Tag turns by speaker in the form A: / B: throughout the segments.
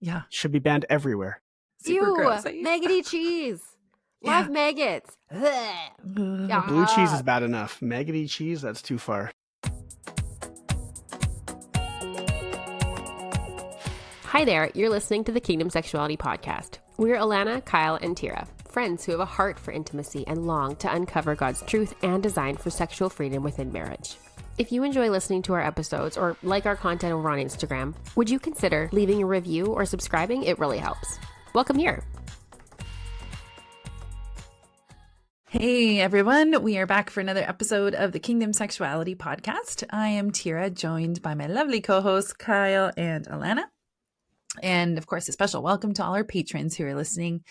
A: Yeah.
B: Should be banned everywhere.
A: Super gross.
C: Maggoty cheese.
A: Yeah.
C: Love maggots. Yeah.
B: Blue cheese is bad enough. Maggoty cheese, that's too far.
C: Hi there, you're listening to the Kingdom Sexuality podcast. We're Alana, Kyle, and Tira, friends who have a heart for intimacy and long to uncover God's truth and design for sexual freedom within marriage. If you enjoy listening to our episodes or like our content over on Instagram, would you consider leaving a review or subscribing? It really helps. Welcome here.
A: Hey everyone, we are back for another episode of the Kingdom Sexuality podcast. I am Tira, joined by my lovely co-hosts Kyle and Alana. And of course, a special welcome to all our patrons who are listening.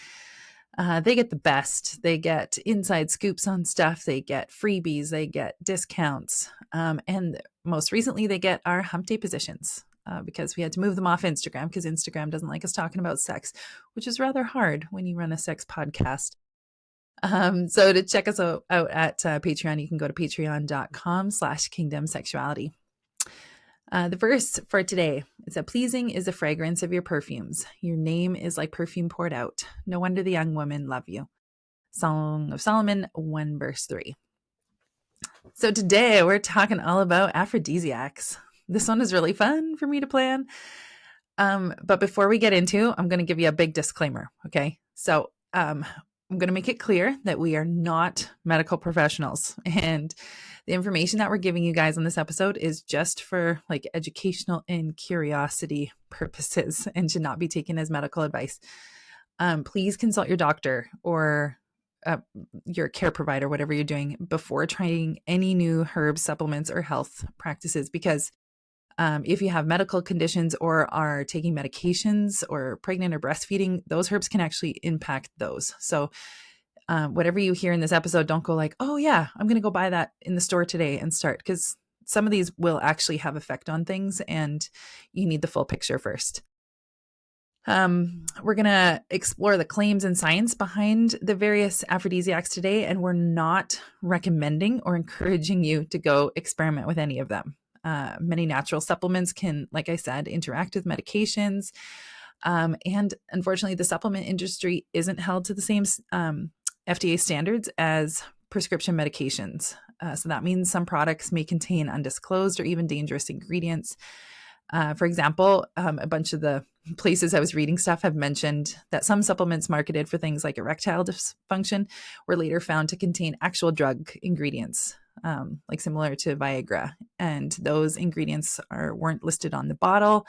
A: They get the best. They get inside scoops on stuff. They get freebies. They get discounts. And most recently, they get our hump day positions because we had to move them off Instagram because Instagram doesn't like us talking about sex, which is rather hard when you run a sex podcast. So to check us out at Patreon, you can go to patreon.com/Kingdom Sexuality. The verse for today is that pleasing is the fragrance of your perfumes. Your name is like perfume poured out. No wonder the young women love you. Song of Solomon 1 verse 3. So today we're talking all about aphrodisiacs. This one is really fun for me to plan. But before we get into, I'm going to give you a big disclaimer. Okay. So, I'm going to make it clear that we are not medical professionals, and the information that we're giving you guys on this episode is just for like educational and curiosity purposes and should not be taken as medical advice. Please consult your doctor or your care provider, whatever you're doing, before trying any new herbs, supplements, or health practices, because if you have medical conditions or are taking medications or pregnant or breastfeeding, those herbs can actually impact those. So whatever you hear in this episode, don't go like, oh yeah, I'm going to go buy that in the store today and start, because some of these will actually have effect on things and you need the full picture first. We're going to explore the claims and science behind the various aphrodisiacs today, and we're not recommending or encouraging you to go experiment with any of them. Many natural supplements can, like I said, interact with medications. And unfortunately, the supplement industry isn't held to the same FDA standards as prescription medications. So that means some products may contain undisclosed or even dangerous ingredients. For example, a bunch of the places I was reading stuff have mentioned that some supplements marketed for things like erectile dysfunction were later found to contain actual drug ingredients, like similar to Viagra, and those ingredients weren't listed on the bottle.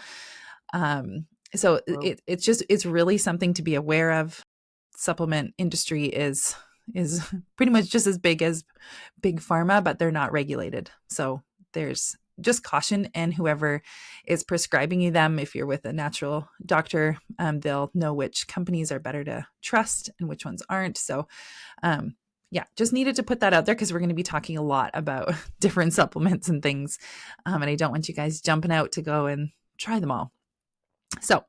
A: So it's really something to be aware of. Supplement industry is pretty much just as big as big pharma, but they're not regulated. So there's just caution, and whoever is prescribing you them, if you're with a natural doctor, they'll know which companies are better to trust and which ones aren't. So just needed to put that out there because we're going to be talking a lot about different supplements and things. And I don't want you guys jumping out to go and try them all. So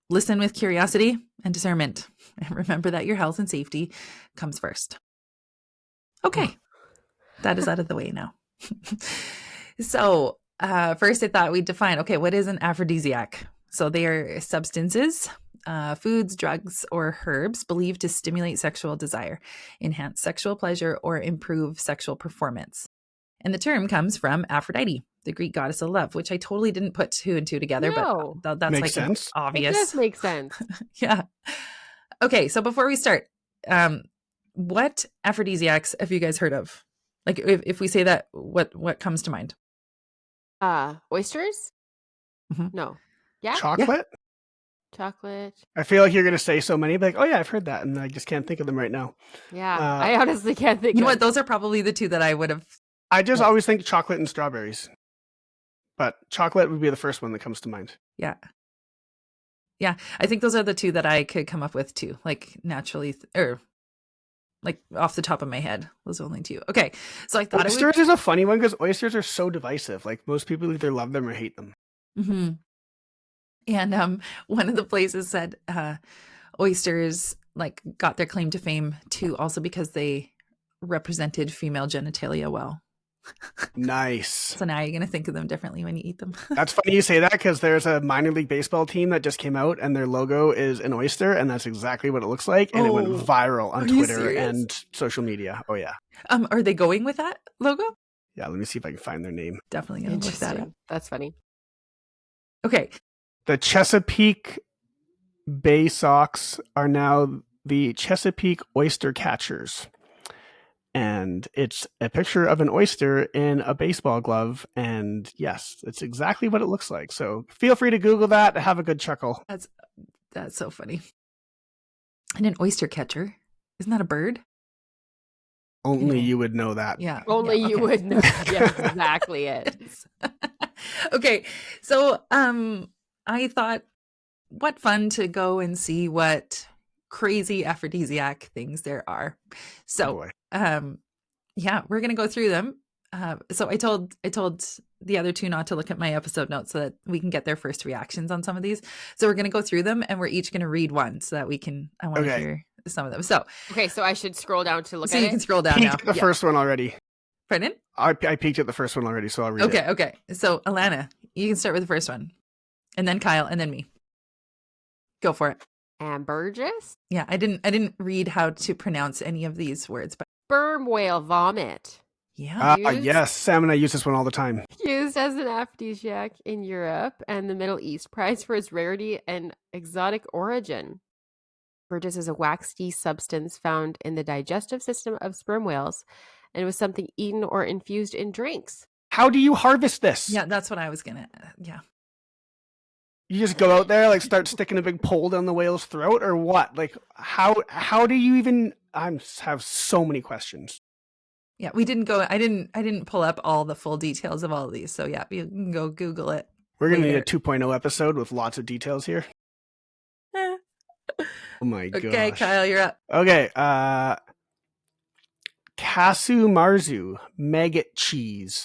A: listen with curiosity and discernment, and remember that your health and safety comes first. Okay, that is out of the way now. So first I thought we'd define, okay, what is an aphrodisiac? So they are substances, foods, drugs, or herbs believed to stimulate sexual desire, enhance sexual pleasure, or improve sexual performance. And the term comes from Aphrodite, the Greek goddess of love, which I totally didn't put two and two together, but that's
B: Makes
A: like
B: sense.
A: Obvious.
C: It does make sense.
A: Yeah. Okay, so before we start, what aphrodisiacs have you guys heard of? Like if we say that, what comes to mind?
C: Oysters?
A: Mm-hmm.
C: No. Yeah?
B: Chocolate?
C: Chocolate.
B: I feel like you're going to say so many, but like, oh yeah, I've heard that, and I just can't think of them right now.
C: Yeah. I honestly can't think
A: You know
C: of
A: what? Those are probably the two that I would have.
B: I just always think chocolate and strawberries. But chocolate would be the first one that comes to mind.
A: Yeah. Yeah. I think those are the two that I could come up with too, like naturally, or like off the top of my head, those only two. Okay. So I thought
B: oysters is a funny one because oysters are so divisive. Like most people either love them or hate them.
A: Mm-hmm. And one of the places said oysters like got their claim to fame too, also because they represented female genitalia well.
B: Nice.
A: So now you're going to think of them differently when you eat them.
B: That's funny you say that because there's a minor league baseball team that just came out and their logo is an oyster, and that's exactly what it looks like. And it went viral on Twitter and social media. Oh, yeah.
A: Are they going with that logo?
B: Yeah, let me see if I can find their name.
A: Definitely going to look that up.
C: That's funny.
A: Okay.
B: The Chesapeake Bay Sox are now the Chesapeake Oyster Catchers. And it's a picture of an oyster in a baseball glove. And yes, it's exactly what it looks like. So feel free to Google that and have a good chuckle.
A: That's so funny. And an oyster catcher. Isn't that a bird?
B: Only you would know that.
A: Yeah.
C: Only you would know. Yeah, exactly it.
A: Okay. So I thought, what fun to go and see what crazy aphrodisiac things there are. So yeah, we're gonna go through them. So I told the other two not to look at my episode notes so that we can get their first reactions on some of these. So we're gonna go through them and we're each gonna read one so that I want to hear some of them. So
C: so I should scroll down to look at it.
A: So you can scroll down now.
B: The first one already.
A: Pardon?
B: I peeked at the first one already, so I'll read it.
A: Okay. So Alana, you can start with the first one, and then Kyle, and then me. Go for it.
C: Ambergris?
A: Yeah, I didn't read how to pronounce any of these words, but
C: sperm whale vomit.
A: Yeah.
B: Yes, Sam and I use this one all the time.
C: Used as an aphrodisiac in Europe and the Middle East, prized for its rarity and exotic origin. Ambergris is a waxy substance found in the digestive system of sperm whales, and it was something eaten or infused in drinks.
B: How do you harvest this?
A: Yeah, that's what I was gonna. Yeah.
B: You just go out there, like start sticking a big pole down the whale's throat, or what? Like, how do you even? I have so many questions.
A: Yeah, we didn't go. I didn't pull up all the full details of all of these. So yeah, you can go Google it.
B: We're gonna need a 2.0 episode with lots of details here. Oh my gosh.
A: Okay, Kyle, you're up.
B: Okay, Casu Marzu maggot cheese.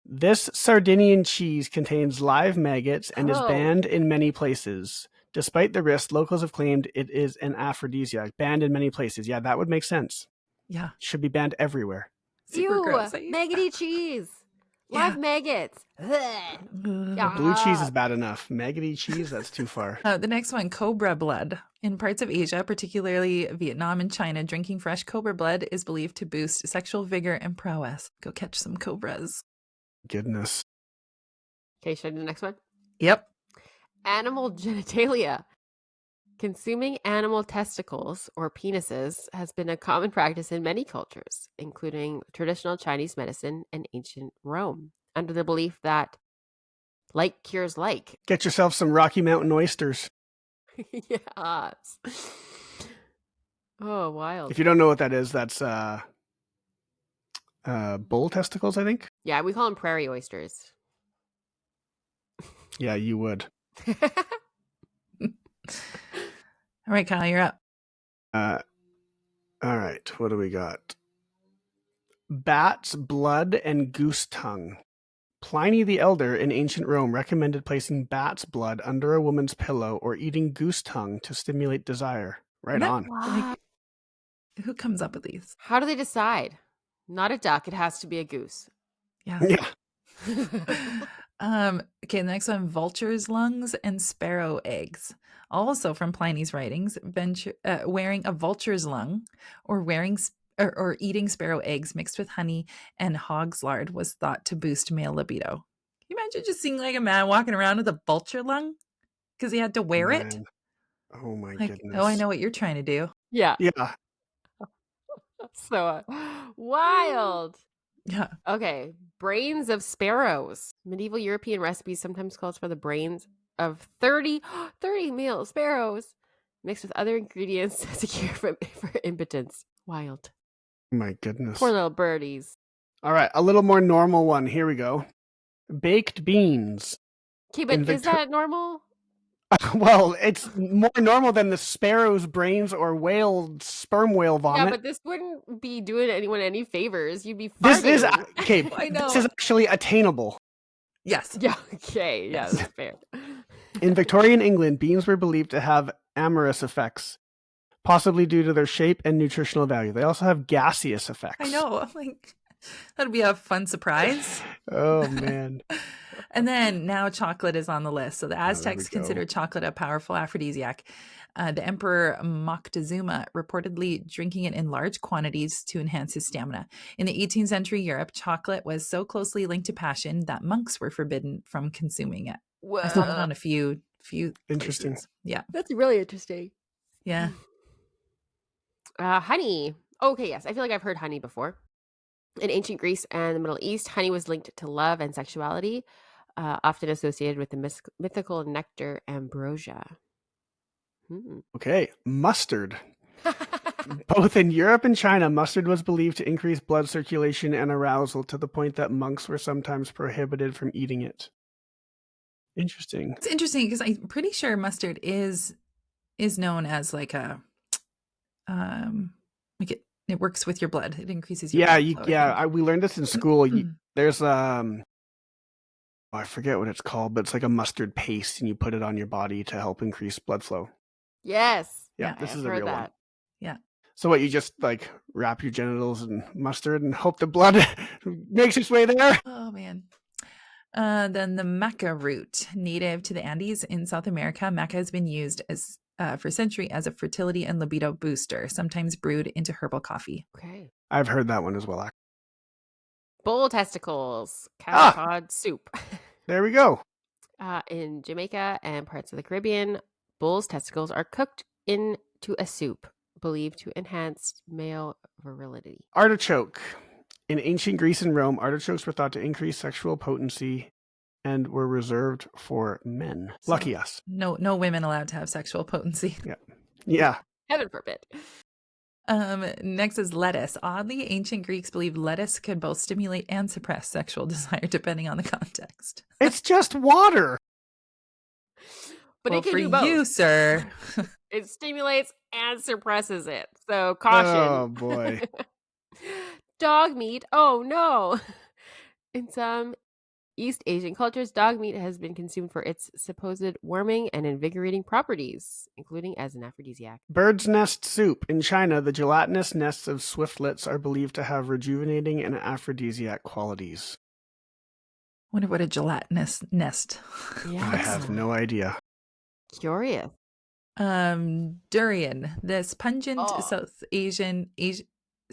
B: This Sardinian cheese contains live maggots and is banned in many places. Despite the risk, locals have claimed it is an aphrodisiac. Banned in many places. Yeah, that would make sense.
A: Yeah.
B: Should be banned everywhere.
A: Super gross.
C: Maggoty cheese. Live maggots.
B: Blue cheese is bad enough. Maggoty cheese, that's too far.
A: The next one, cobra blood. In parts of Asia, particularly Vietnam and China, drinking fresh cobra blood is believed to boost sexual vigor and prowess. Go catch some cobras.
B: Goodness.
C: Okay, should I do the next one?
A: Yep.
C: Animal genitalia. Consuming animal testicles or penises has been a common practice in many cultures, including traditional Chinese medicine and ancient Rome, under the belief that like cures like.
B: Get yourself some Rocky Mountain oysters.
C: Yes. Oh, wild.
B: If you don't know what that is, that's bull testicles, I think.
C: Yeah, we call them prairie oysters.
B: Yeah, you would.
A: All right, Kyle, you're up.
B: All right, what do we got? Bat's blood and goose tongue. Pliny the Elder in ancient Rome recommended placing bat's blood under a woman's pillow or eating goose tongue to stimulate desire. Right on.
A: Like, who comes up with these?
C: How do they decide? Not a duck. It has to be a goose.
A: Yeah.
B: Yeah.
A: Okay, the next one, vulture's lungs and sparrow eggs. Also from Pliny's writings, wearing a vulture's lung or or eating sparrow eggs mixed with honey and hog's lard was thought to boost male libido. Can you imagine just seeing like a man walking around with a vulture lung because he had to wear it?
B: Oh my
A: Like,
B: goodness.
A: oh, I know what you're trying to do.
C: Yeah.
B: Yeah.
C: So wild.
A: Yeah.
C: Okay. Brains of sparrows. Medieval European recipes sometimes calls for the brains of 30 male sparrows mixed with other ingredients as a cure for impotence. Wild.
B: My goodness.
C: Poor little birdies.
B: All right, a little more normal one. Here we go. Baked beans.
C: Okay, but is that normal?
B: Well, it's more normal than the sparrow's brains or sperm whale vomit.
C: Yeah, but this wouldn't be doing anyone any favors. You'd be farting.
B: This is okay.
A: I know.
B: This is actually attainable.
A: Yes.
C: Yeah. Okay. Yeah, that's fair.
B: In Victorian England, beans were believed to have amorous effects, possibly due to their shape and nutritional value. They also have gaseous effects.
A: I know. I'm like, That'd be a fun surprise.
B: Oh, man.
A: And then now chocolate is on the list. So the
B: there we
A: Aztecs
B: go.
A: considered chocolate a powerful aphrodisiac. The Emperor Moctezuma reportedly drinking it in large quantities to enhance his stamina. In the 18th century Europe, chocolate was so closely linked to passion that monks were forbidden from consuming it. I saw that on a few
B: Interesting.
A: places. Yeah.
C: That's really interesting.
A: Yeah.
C: Honey. Okay, yes. I feel like I've heard honey before. In ancient Greece and the Middle East, honey was linked to love and sexuality, often associated with the mythical nectar ambrosia.
B: Okay, mustard. Both in Europe and China, mustard was believed to increase blood circulation and arousal to the point that monks were sometimes prohibited from eating it. Interesting.
A: It's interesting because I'm pretty sure mustard is known as like a like it works with your blood. It increases your blood flow,
B: we learned this in school. There's I forget what it's called, but it's like a mustard paste, and you put it on your body to help increase blood flow.
C: Yes.
B: Yeah, this is a real one.
A: Yeah.
B: So what, you just like wrap your genitals in mustard and hope the blood makes its way there?
A: Oh man. Then the maca root, native to the Andes in South America. Maca has been used as for a century as a fertility and libido booster, sometimes brewed into herbal coffee.
C: Okay.
B: I've heard that one as well.
C: Bull testicles, cow cod soup.
B: There we go.
C: In Jamaica and parts of the Caribbean, bull's testicles are cooked into a soup, believed to enhance male virility.
B: Artichoke. In ancient Greece and Rome, artichokes were thought to increase sexual potency and were reserved for men.
A: So,
B: lucky us.
A: No women allowed to have sexual potency.
B: Yeah.
C: Heaven forbid.
A: Next is lettuce. Oddly, ancient Greeks believed lettuce could both stimulate and suppress sexual desire, depending on the context.
B: It's just water.
C: But it can
A: for
C: do both.
A: you, sir.
C: It stimulates and suppresses it. So caution.
B: Oh, boy.
C: Dog meat. Oh, no. In some East Asian cultures, dog meat has been consumed for its supposed warming and invigorating properties, including as an aphrodisiac.
B: Bird's nest soup. In China, the gelatinous nests of swiftlets are believed to have rejuvenating and aphrodisiac qualities.
A: Wonder what a gelatinous nest.
C: Yes.
B: I have no idea.
C: Curious.
A: Durian. This pungent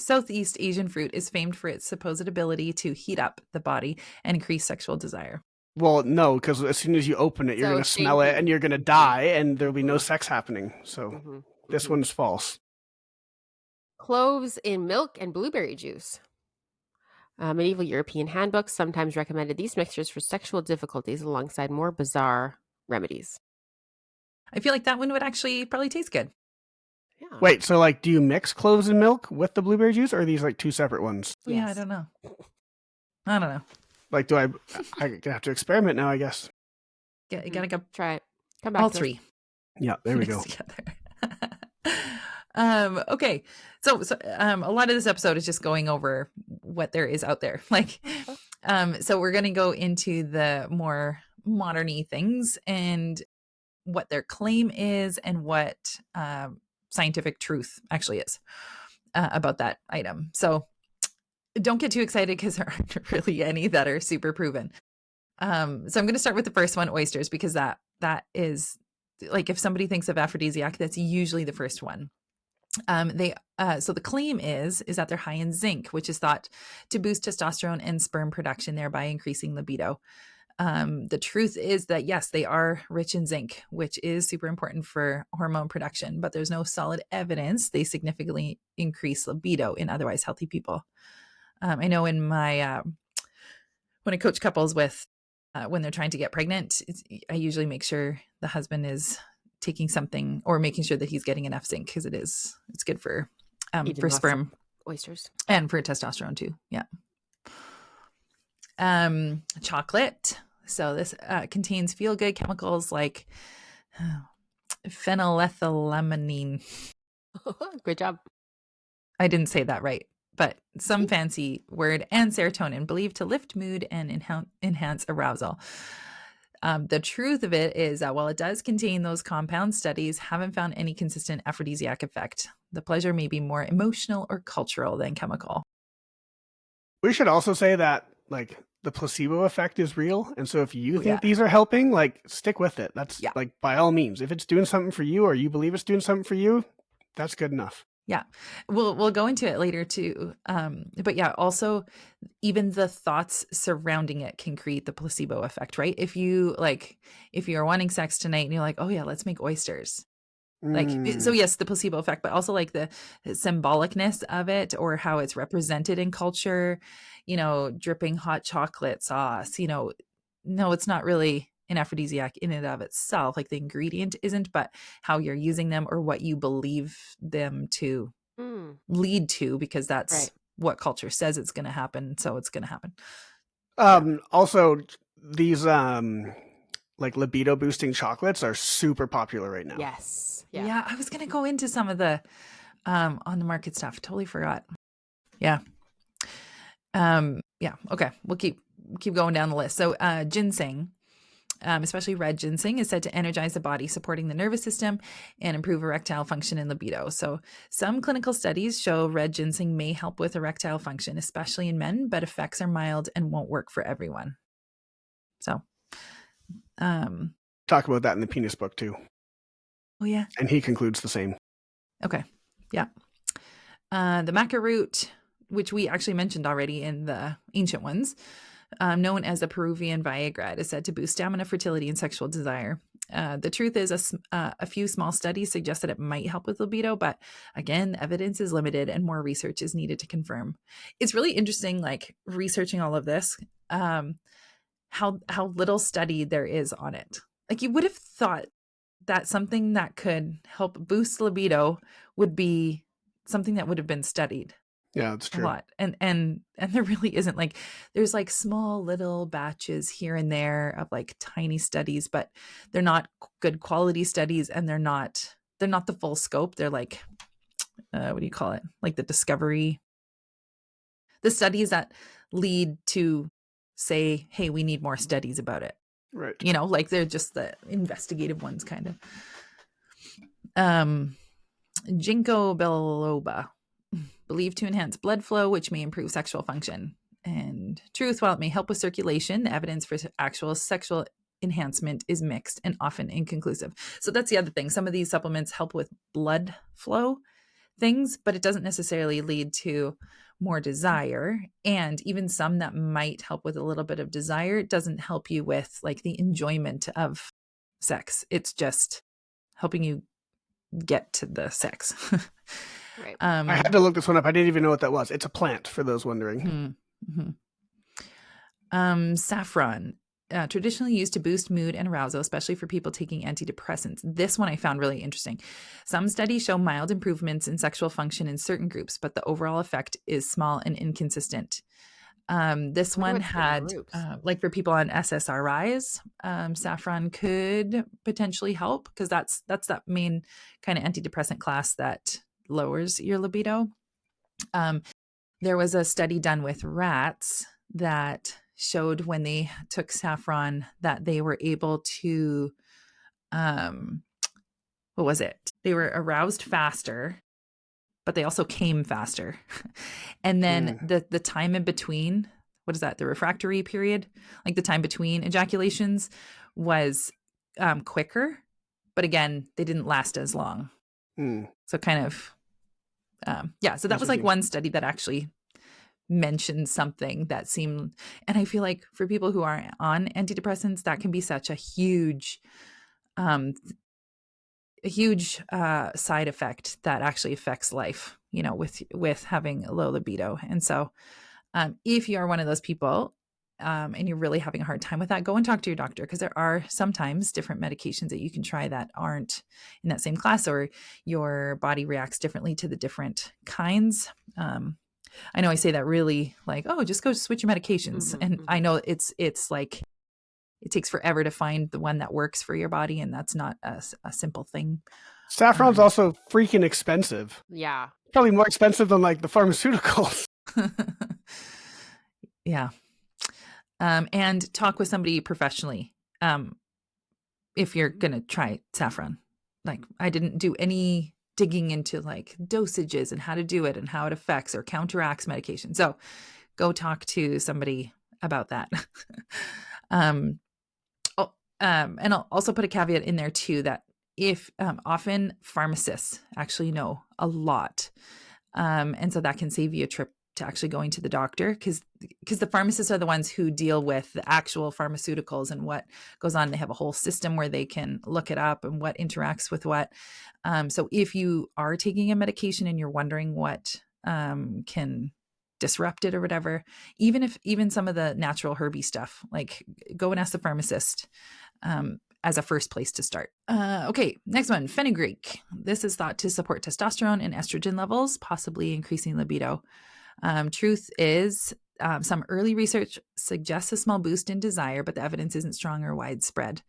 A: Southeast Asian fruit is famed for its supposed ability to heat up the body and increase sexual desire.
B: Well, no, because as soon as you open it, you're going to smell it and you're going to die and there'll be no sex happening. So this one's false.
C: Cloves in milk and blueberry juice. Medieval European handbooks sometimes recommended these mixtures for sexual difficulties alongside more bizarre remedies.
A: I feel like that one would actually probably taste good.
C: Yeah.
B: Wait, so like, do you mix cloves and milk with the blueberry juice, or are these like two separate ones?
C: Yes.
A: Yeah, I don't know.
B: Like, do I have to experiment now, I guess.
A: Yeah, you gotta go
C: try it. Come back.
A: all
C: to
A: three.
C: us.
B: Yeah, there we go.
A: Okay. So a lot of this episode is just going over what there is out there. So we're going to go into the more modern-y things and what their claim is and what scientific truth actually is about that item. So don't get too excited because there aren't really any that are super proven. So I'm going to start with the first one, oysters, because that is like, if somebody thinks of aphrodisiac, that's usually the first one. So the claim is that they're high in zinc, which is thought to boost testosterone and sperm production, thereby increasing libido. The truth is that yes, they are rich in zinc, which is super important for hormone production, but there's no solid evidence they significantly increase libido in otherwise healthy people. I know in my when I coach couples with when they're trying to get pregnant, I usually make sure the husband is taking something or making sure that he's getting enough zinc, because it's good for sperm,
C: oysters,
A: and for testosterone too. Yeah. Chocolate. So this contains feel-good chemicals like phenylethylamine.
C: Good job.
A: I didn't say that right, but some fancy word, and serotonin, believed to lift mood and enhance arousal. The truth of it is that while it does contain those compounds, studies haven't found any consistent aphrodisiac effect. The pleasure may be more emotional or cultural than chemical.
B: We should also say that like the placebo effect is real. And so if you think
A: yeah.
B: these are helping, like stick with it. That's
A: Yeah.
B: like by all means. If it's doing something for you or you believe it's doing something for you, that's good enough.
A: Yeah. We'll go into it later too. But yeah, also even the thoughts surrounding it can create the placebo effect, right? If you're wanting sex tonight and you're like, oh yeah, let's make oysters. Like, so yes, the placebo effect, but also like the symbolicness of it or how it's represented in culture, dripping hot chocolate sauce, no, it's not really an aphrodisiac in and of itself. Like the ingredient isn't, but how you're using them or what you believe them to lead to, because that's
C: Right.
A: what culture says it's going to happen. So it's going to happen.
B: Also, these like libido boosting chocolates are super popular right now.
C: Yes.
A: Yeah. I was going to go into some of the on the market stuff. Totally forgot. Yeah. Yeah. Okay. We'll keep going down the list. So ginseng, especially red ginseng, is said to energize the body, supporting the nervous system and improve erectile function and libido. So some clinical studies show red ginseng may help with erectile function, especially in men, but effects are mild and won't work for everyone. So
B: talk about that in the penis book too.
A: Oh yeah.
B: And he concludes the same.
A: Okay. Yeah. The maca root, which we actually mentioned already in the ancient ones, known as the Peruvian Viagra, is said to boost stamina, fertility, and sexual desire. The truth is a few small studies suggest that it might help with libido, but again, evidence is limited and more research is needed to confirm. It's really interesting, like researching all of this, how little study there is on it. Like you would have thought that something that could help boost libido would be something that would have been studied.
B: Yeah, that's true.
A: A lot. And there really isn't. Like there's like small little batches here and there of like tiny studies, but they're not good quality studies and they're not the full scope. They're like what do you call it? Like the studies that lead to say, hey, we need more studies about it.
B: Right.
A: Like they're just the investigative ones kind of. Ginkgo biloba, believed to enhance blood flow, which may improve sexual function. And truth, while it may help with circulation, the evidence for actual sexual enhancement is mixed and often inconclusive. So that's the other thing. Some of these supplements help with blood flow things, but it doesn't necessarily lead to more desire. And even some that might help with a little bit of desire, it doesn't help you with like the enjoyment of sex. It's just helping you get to the sex.
C: Right.
B: I had to look this one up. I didn't even know what that was. It's a plant, for those wondering.
A: Saffron, traditionally used to boost mood and arousal, especially for people taking antidepressants. This one I found really interesting. Some studies show mild improvements in sexual function in certain groups, but the overall effect is small and inconsistent. This one had, like for people on SSRIs, saffron could potentially help because that's that main kind of antidepressant class that lowers your libido. There was a study done with rats that showed when they took saffron that they were able to, what was it? They were aroused faster, but they also came faster. And then the time in between, what is that? The refractory period, like the time between ejaculations was quicker, but again, they didn't last as long. So kind of, so that was like one study that actually mentioned something that seemed, and I feel like for people who are on antidepressants, that can be such a huge side effect that actually affects life, with having a low libido. And so if you are one of those people and you're really having a hard time with that, go and talk to your doctor, because there are sometimes different medications that you can try that aren't in that same class, or your body reacts differently to the different kinds. I know I say that really like, oh, just go switch your medications. And I know it's like, it takes forever to find the one that works for your body. And that's not a simple thing.
B: Saffron's also freaking expensive.
C: Yeah.
B: Probably more expensive than like the pharmaceuticals.
A: Yeah. And talk with somebody professionally. If you're going to try saffron, like I didn't do any digging into like dosages and how to do it and how it affects or counteracts medication. So go talk to somebody about that. And I'll also put a caveat in there too, that if often pharmacists actually know a lot. And so that can save you a trip to actually going to the doctor, because the pharmacists are the ones who deal with the actual pharmaceuticals and what goes on. They have a whole system where they can look it up and what interacts with what. So if you are taking a medication and you're wondering what can disrupt it or whatever, even some of the natural herby stuff, like go and ask the pharmacist as a first place to start. Okay, next one, fenugreek. This is thought to support testosterone and estrogen levels, possibly increasing libido. Truth is, some early research suggests a small boost in desire, but the evidence isn't strong or widespread.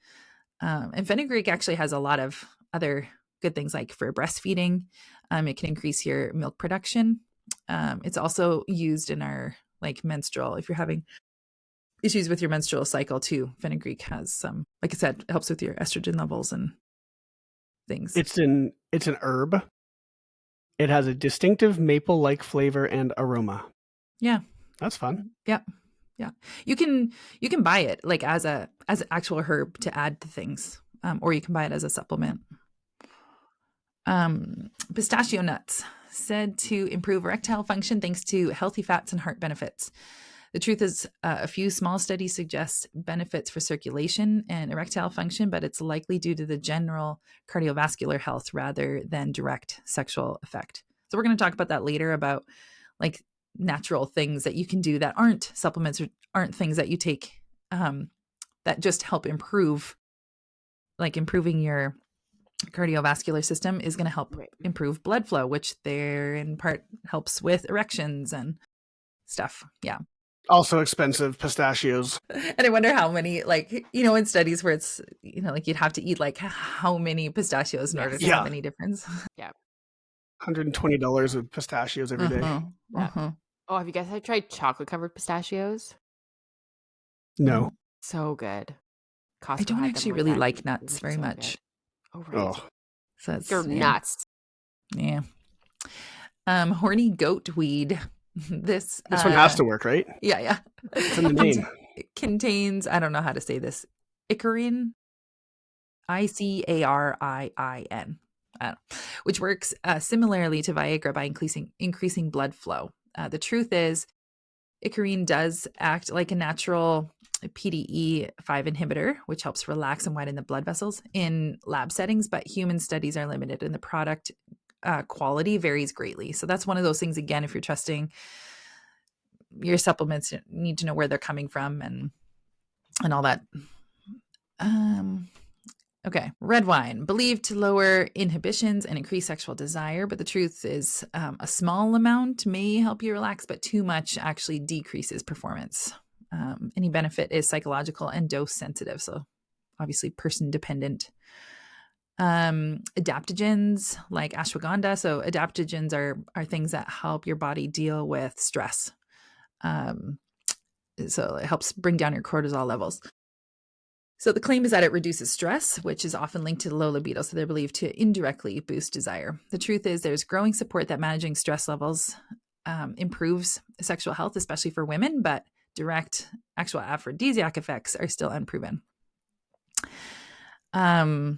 A: And fenugreek actually has a lot of other good things, like for breastfeeding. It can increase your milk production. It's also used in our menstrual, if you're having issues with your menstrual cycle too. Fenugreek has some, like I said, it helps with your estrogen levels and things.
B: It's an herb. It has a distinctive maple-like flavor and aroma.
A: Yeah.
B: That's fun.
A: Yeah. Yeah. You can buy it as an actual herb to add to things. Or you can buy it as a supplement. Pistachio nuts, said to improve erectile function thanks to healthy fats and heart benefits. The truth is, a few small studies suggest benefits for circulation and erectile function, but it's likely due to the general cardiovascular health rather than direct sexual effect. So we're going to talk about that later, about natural things that you can do that aren't supplements or aren't things that you take that just help improve, improving your cardiovascular system is going to help improve blood flow, which there in part helps with erections and stuff. Yeah.
B: Also expensive, pistachios.
A: And I wonder how many, in studies where it's, you'd have to eat how many pistachios in order to have any difference.
C: Yeah.
B: $120 of pistachios every day.
C: Yeah. Oh, have you guys tried chocolate covered pistachios?
B: No.
C: So good.
A: Costco, I don't actually really like nuts very much.
C: Good. Oh, right.
A: So
C: you're nuts.
A: Yeah. Horny goat weed. This
B: one has to work, right?
A: Yeah.
B: It's in the name.
A: It contains, I don't know how to say this, icarin, ICARIIN, which works similarly to Viagra by increasing blood flow. The truth is, icarin does act like a natural PDE5 inhibitor, which helps relax and widen the blood vessels in lab settings, but human studies are limited and the product quality varies greatly. So that's one of those things, again, if you're trusting your supplements, you need to know where they're coming from and all that. Okay. Red wine, believed to lower inhibitions and increase sexual desire. But the truth is, a small amount may help you relax, but too much actually decreases performance. Any benefit is psychological and dose sensitive. So obviously person dependent. Adaptogens like ashwagandha. So adaptogens are things that help your body deal with stress. So it helps bring down your cortisol levels. So the claim is that it reduces stress, which is often linked to low libido. So they're believed to indirectly boost desire. The truth is, there's growing support that managing stress levels improves sexual health, especially for women, but direct actual aphrodisiac effects are still unproven. Yeah,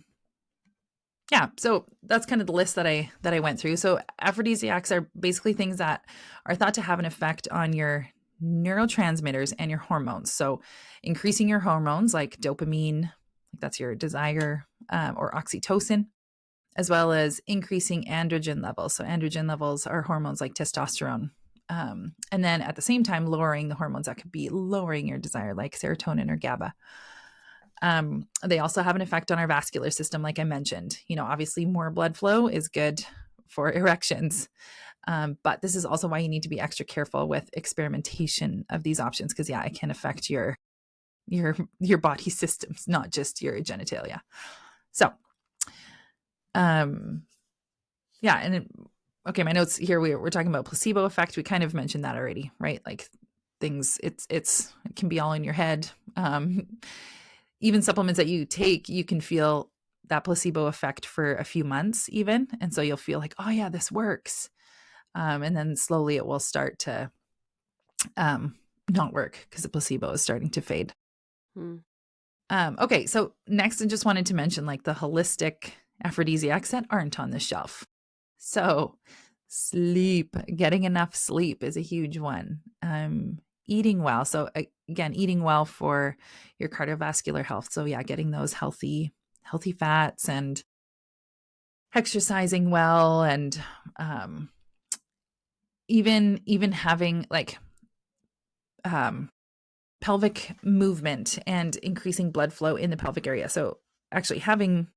A: so that's kind of the list that I went through. So aphrodisiacs are basically things that are thought to have an effect on your neurotransmitters and your hormones. So increasing your hormones like dopamine, that's your desire, or oxytocin, as well as increasing androgen levels. So androgen levels are hormones like testosterone. And then at the same time, lowering the hormones that could be lowering your desire, like serotonin or GABA. They also have an effect on our vascular system, like I mentioned. Obviously more blood flow is good for erections. But this is also why you need to be extra careful with experimentation of these options, because it can affect your body systems, not just your genitalia. So, and my notes here, we're talking about placebo effect. We kind of mentioned that already, right? Like things, it can be all in your head. Even supplements that you take, you can feel that placebo effect for a few months even. And so you'll feel like, oh yeah, this works. And then slowly it will start to not work because the placebo is starting to fade.
C: Hmm.
A: Okay, so next I just wanted to mention like the holistic aphrodisiacs that aren't on the shelf. So sleep, getting enough sleep is a huge one. Eating well. So again, eating well for your cardiovascular health. So yeah, getting those healthy fats and exercising well, and even having like pelvic movement and increasing blood flow in the pelvic area. So actually having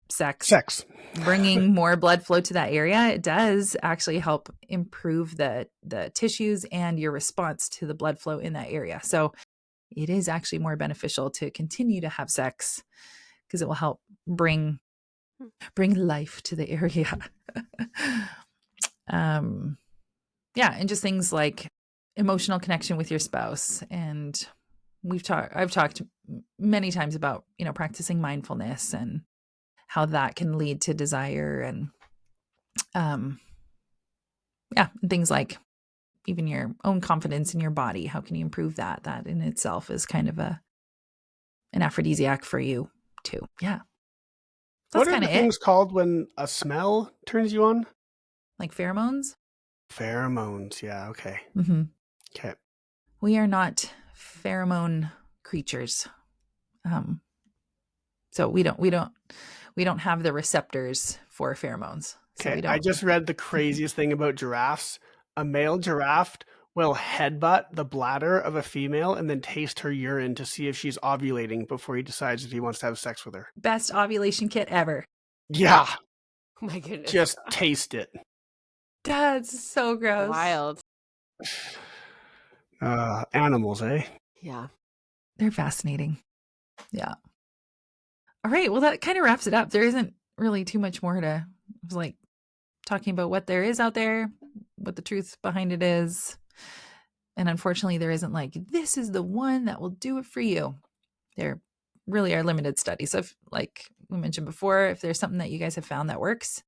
A: sex, bringing more blood flow to that area, it does actually help improve the tissues and your response to the blood flow in that area. So it is actually more beneficial to continue to have sex because it will help bring life to the area. Yeah, and just things like emotional connection with your spouse. And I've talked many times about, practicing mindfulness and how that can lead to desire, and things like even your own confidence in your body. How can you improve that? That in itself is kind of an aphrodisiac for you too. Yeah. So
B: what are the things called when a smell turns you on?
A: Like pheromones?
B: Pheromones. Yeah. Okay.
A: Mm-hmm.
B: Okay.
A: We are not pheromone creatures. So we don't have the receptors for pheromones. So
B: okay. I just read the craziest thing about giraffes. A male giraffe will headbutt the bladder of a female and then taste her urine to see if she's ovulating before he decides if he wants to have sex with her.
A: Best ovulation kit ever.
B: Yeah.
C: Oh my goodness.
B: Just taste it.
A: That's so gross.
C: Wild.
B: Animals, eh?
C: Yeah.
A: They're fascinating. Yeah. All right. Well, that kind of wraps it up. There isn't really too much more to, it was like talking about what there is out there, what the truth behind it is. And unfortunately, there isn't like, this is the one that will do it for you. There really are limited studies. So if, like we mentioned before, if there's something that you guys have found that works,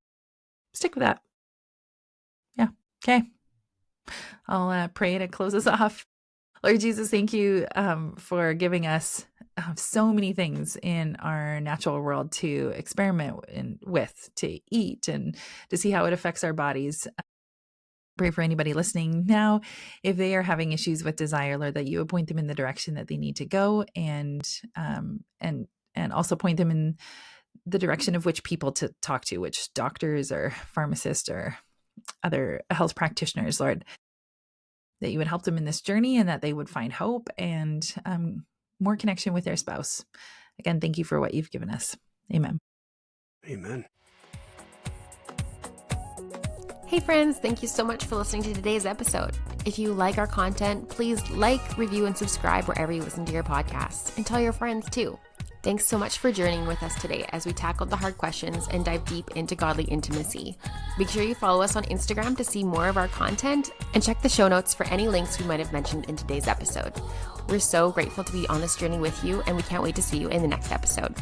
A: stick with that. Yeah. Okay. I'll pray to close us off. Lord Jesus, thank you for giving us so many things in our natural world to experiment with, to eat, and to see how it affects our bodies. Pray for anybody listening now, if they are having issues with desire, Lord, that you would point them in the direction that they need to go, and also point them in the direction of which people to talk to, which doctors or pharmacists or other health practitioners, Lord, that you would help them in this journey and that they would find hope and more connection with their spouse. Again, thank you for what you've given us. Amen.
B: Amen.
C: Hey friends, thank you so much for listening to today's episode. If you like our content, please like, review, and subscribe wherever you listen to your podcasts, and tell your friends too. Thanks so much for journeying with us today as we tackled the hard questions and dive deep into godly intimacy. Make sure you follow us on Instagram to see more of our content, and check the show notes for any links we might have mentioned in today's episode. We're so grateful to be on this journey with you, and we can't wait to see you in the next episode.